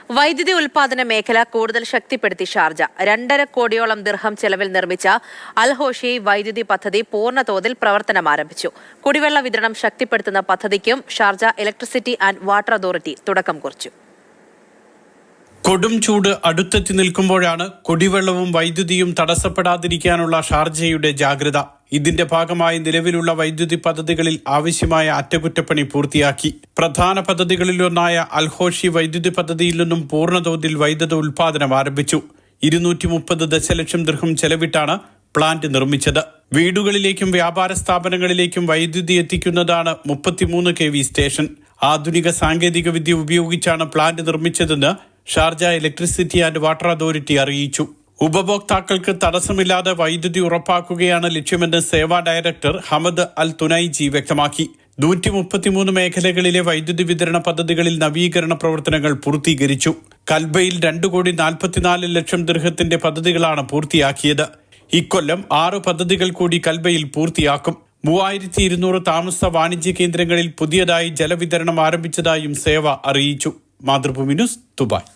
വൈദ്യുതി ഉൽപാദന മേഖല കൂടുതൽ ശക്തിപ്പെടുത്തി ഷാർജ 2.5 കോടിയോളം ദിർഹം ചെലവിൽ നിർമ്മിച്ച അൽ ഹോഷി വൈദ്യുതി പദ്ധതി പൂർണ്ണതോതിൽ പ്രവർത്തനം ആരംഭിച്ചു. കുടിവെള്ള വിതരണം ശക്തിപ്പെടുത്തുന്ന പദ്ധതിക്കും Sharjah electricity and water authority തുടക്കം കുറിച്ചു. കൊടും ചൂട് അടുത്തെത്തി നിൽക്കുമ്പോഴാണ് കുടിവെള്ളവും വൈദ്യുതിയും തടസ്സപ്പെടാതിരിക്കാനുള്ള ഷാർജയുടെ ജാഗ്രത. ഇതിന്റെ ഭാഗമായി നിലവിലുള്ള വൈദ്യുതി പദ്ധതികളിൽ ആവശ്യമായ അറ്റകുറ്റപ്പണി പൂർത്തിയാക്കി. പ്രധാന പദ്ധതികളിലൊന്നായ അൽ ഹോഷി വൈദ്യുതി പദ്ധതിയിൽ നിന്നും പൂർണ്ണതോതിൽ വൈദ്യുത ഉൽപാദനം ആരംഭിച്ചു. 230 ദശലക്ഷം ദിർഹം ചെലവിട്ടാണ് പ്ലാന്റ് നിർമ്മിച്ചത്. വീടുകളിലേക്കും വ്യാപാര സ്ഥാപനങ്ങളിലേക്കും വൈദ്യുതി എത്തിക്കുന്നതാണ് 33 kV സ്റ്റേഷൻ. ആധുനിക സാങ്കേതിക വിദ്യ ഉപയോഗിച്ചാണ് പ്ലാന്റ് നിർമ്മിച്ചതെന്ന് Sharjah electricity and water authority അറിയിച്ചു. ഉപഭോക്താക്കൾക്ക് തടസ്സമില്ലാതെ വൈദ്യുതി ഉറപ്പാക്കുകയാണ് ലക്ഷ്യമെന്ന് സേവാ ഡയറക്ടർ ഹമദ് അൽ തുനൈജി വ്യക്തമാക്കി. 133 മേഖലകളിലെ വൈദ്യുതി വിതരണ പദ്ധതികളിൽ നവീകരണ പ്രവർത്തനങ്ങൾ പൂർത്തീകരിച്ചു. കൽബയിൽ 2.44 കോടി ദിർഹത്തിന്റെ പദ്ധതികളാണ് പൂർത്തിയാക്കിയത്. ഇക്കൊല്ലം 6 പദ്ധതികൾ കൂടി കൽബയിൽ പൂർത്തിയാക്കും. 3200 താമസ വാണിജ്യ കേന്ദ്രങ്ങളിൽ പുതിയതായി ജലവിതരണം ആരംഭിച്ചതായും സേവ അറിയിച്ചു. Mathrubhumi news, Dubai.